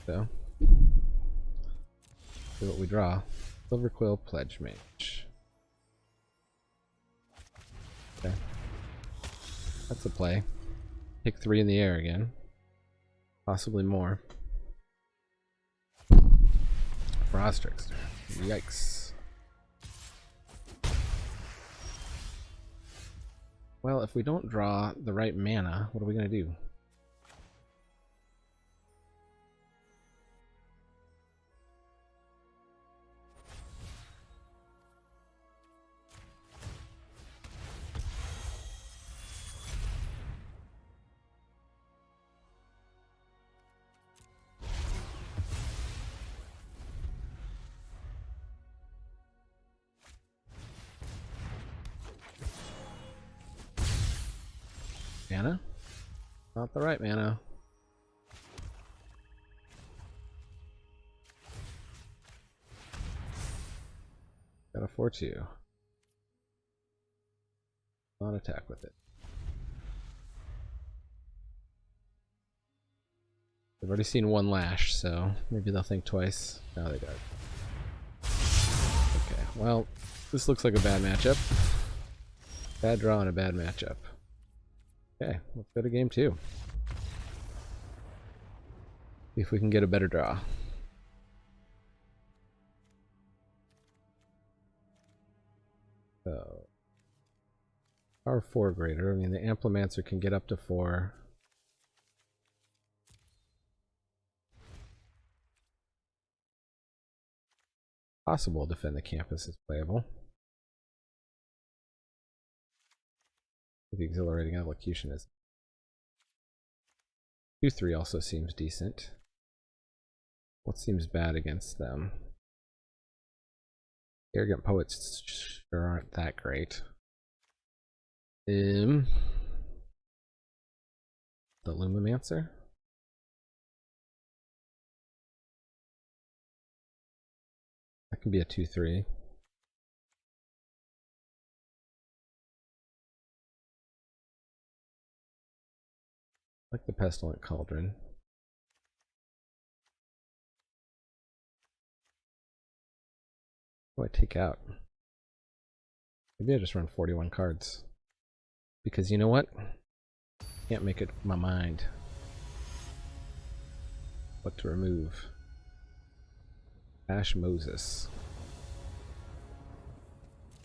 So, see what we draw. Silverquill, Pledge Mage. Okay. That's a play. Pick 3 in the air again. Possibly more. Frost Trickster. Yikes. Well, if we don't draw the right mana, what are we going to do? Mana? Not the right mana. Got a 4/2. Not attack with it. They've already seen 1 lash, so maybe they'll think twice. No, they don't. Okay, well, this looks like a bad matchup. Bad draw and a bad matchup. Okay, let's go to game 2. See if we can get a better draw. So, power 4 greater. I mean, the Amplimancer can get up to 4. Possible defend the campus is playable. The exhilarating elocution is 2/3 also seems decent. What seems bad against them? Arrogant poets sure aren't that great. The Lumimancer. That can be a 2/3. Like the Pestilent Cauldron. What do I take out? Maybe I just run 41 cards. Because you know what? Can't make it my mind what to remove. Ash Moses.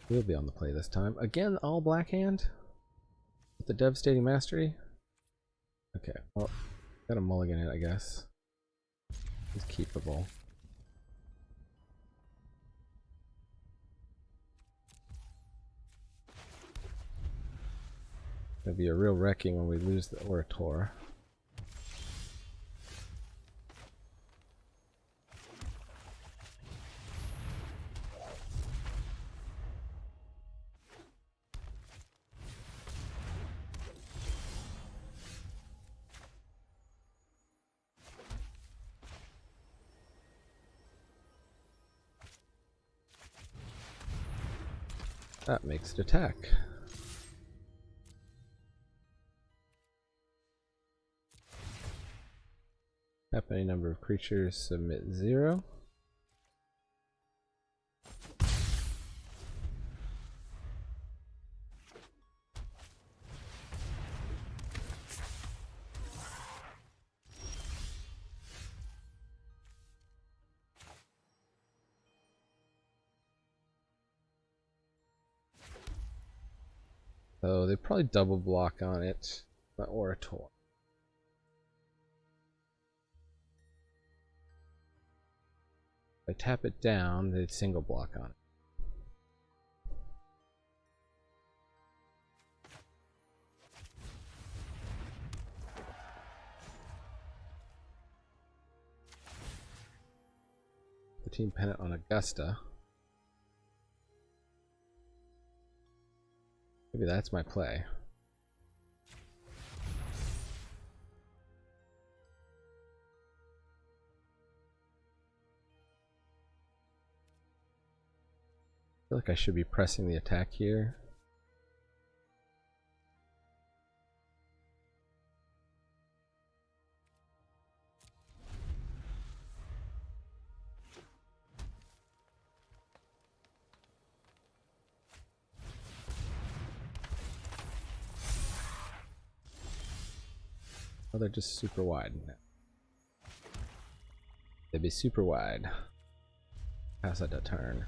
He'll be on the play this time. Again, all black hand? With the Devastating Mastery? Okay, well, gotta mulligan it, I guess. He's keepable. It'll be a real wrecking when we lose the Orator. That makes it attack. Tap any number of creatures, submit 0. So they probably double block on it, my Orator. If I tap it down, they'd single block on it. The team pennant on Augusta. Maybe that's my play. I feel like I should be pressing the attack here. Oh, they're just super wide. They'd be super wide. Pass it a turn.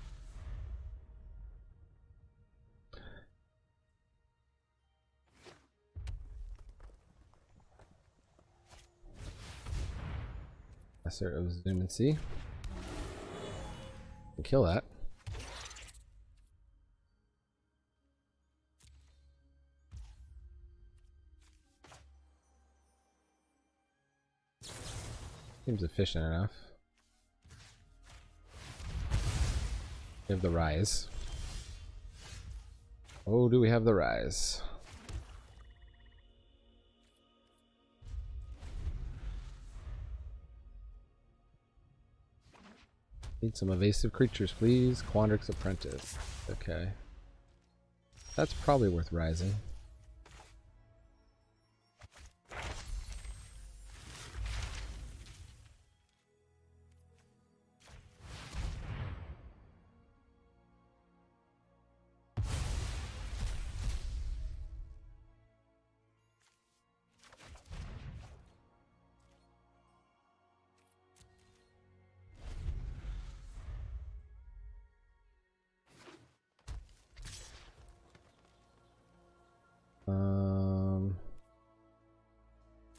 Lesser of Zoom and See. And kill that. Seems efficient enough. We have the Rise. Oh, do we have the Rise? Need some evasive creatures, please. Quandrix Apprentice. Okay. That's probably worth rising.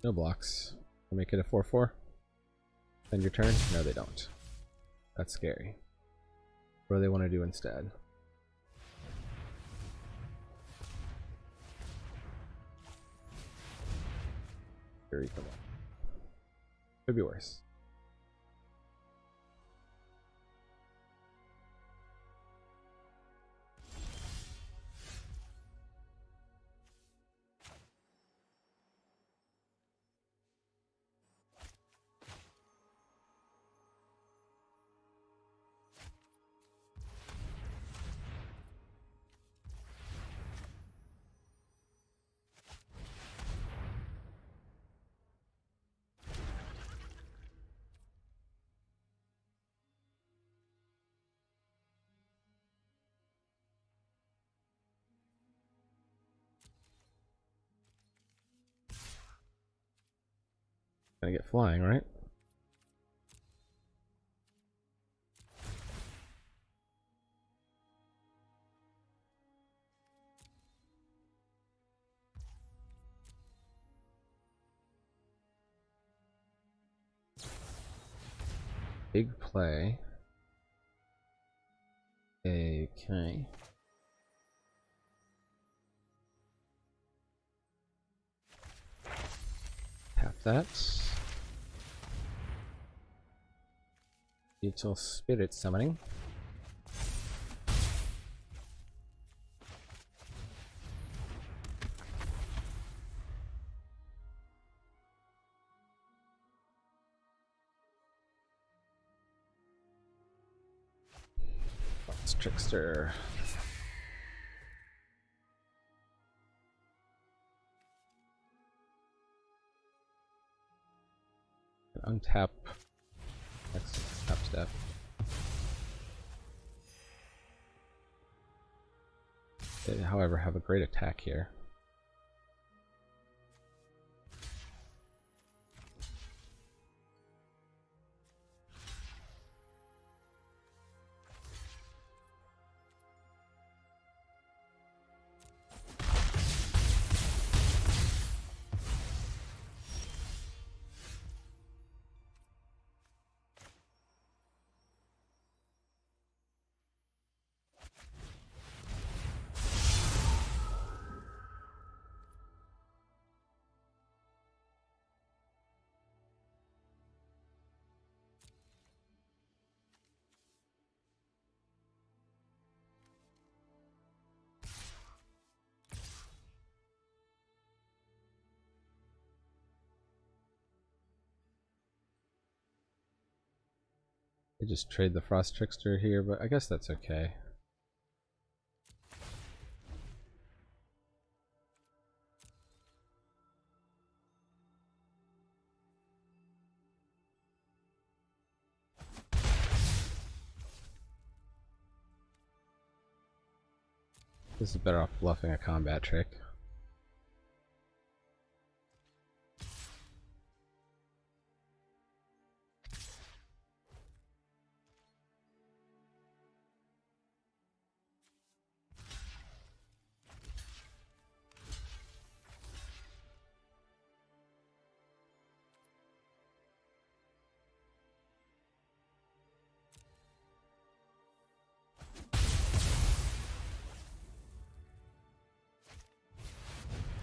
No blocks. We'll make it a 4/4. End your turn? No, they don't. That's scary. What do they want to do instead? Could be worse. Gonna get flying, right? Big play. Okay. Tap that. Util Spirit Summoning. Fox Trickster. Untap. Next tap step. They, however, have a great attack here. They just trade the Frost Trickster here, but I guess that's okay. This is better off bluffing a combat trick.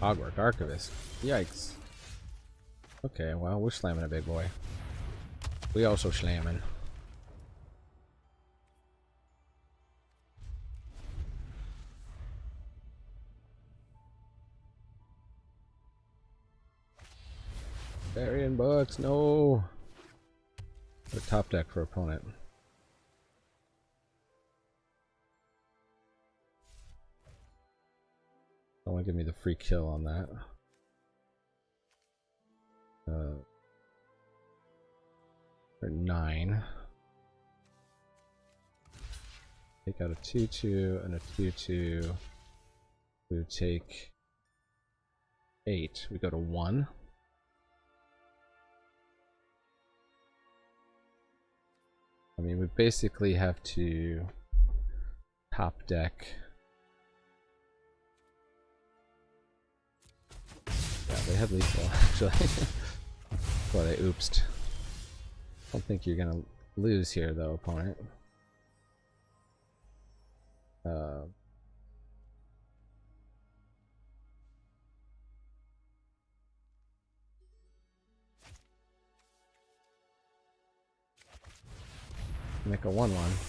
Hogwarts Archivist. Yikes. Okay, well, we're slamming a big boy. We also slamming. Burying books, no. The top deck for opponent. Don't want to give me the free kill on that. For 9. Take out a 2/2 and a 2/2. We would take 8. We go to 1. I mean, we basically have to top deck. Yeah, they had lethal, actually. Before they oopsed. I don't think you're gonna lose here, though, opponent. Make a 1/1.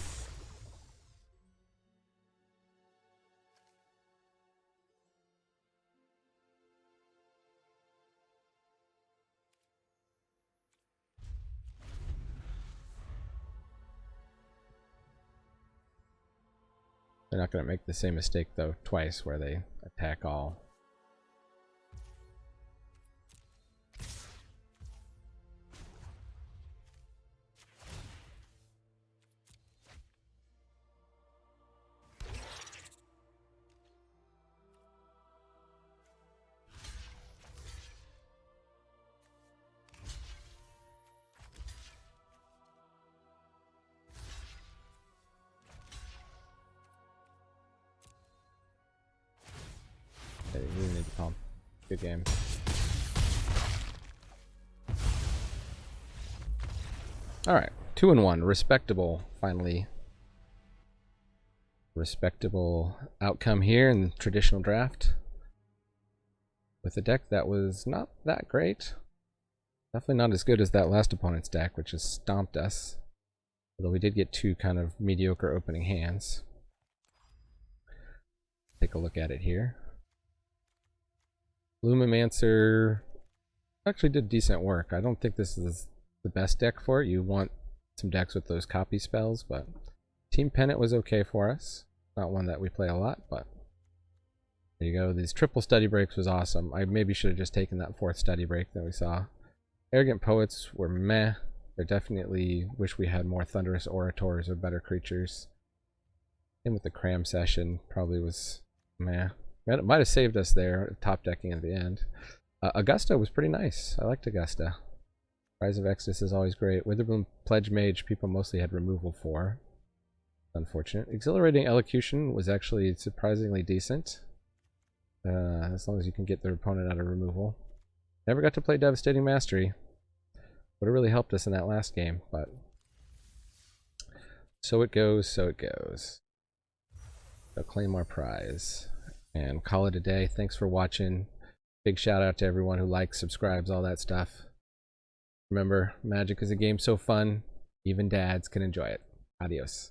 They're not going to make the same mistake, though, twice, where they attack all. They really need to pump. Good game. Alright, 2-1. Respectable, finally. Respectable outcome here in the traditional draft. With a deck that was not that great. Definitely not as good as that last opponent's deck, which has stomped us. Although we did get two kind of mediocre opening hands. Take a look at it here. Lumimancer actually did decent work. I don't think this is the best deck for it. You want some decks with those copy spells, but Team Pennant was okay for us. Not one that we play a lot, but there you go. These triple study breaks was awesome. I maybe should have just taken that fourth study break that we saw. Arrogant Poets were meh. They definitely wish we had more Thunderous Orators or better creatures. Same with the Cram Session, probably was meh. It might have saved us there, top decking at the end. Augusta was pretty nice. I liked Augusta. Rise of Exodus is always great. Witherbloom Pledge Mage, people mostly had removal for. Unfortunate. Exhilarating Elocution was actually surprisingly decent. As long as you can get their opponent out of removal. Never got to play Devastating Mastery. Would have really helped us in that last game, but so it goes, so it goes. So claim our prize. And call it a day. Thanks for watching. Big shout out to everyone who likes, subscribes, all that stuff. Remember, Magic is a game so fun, even dads can enjoy it. Adios.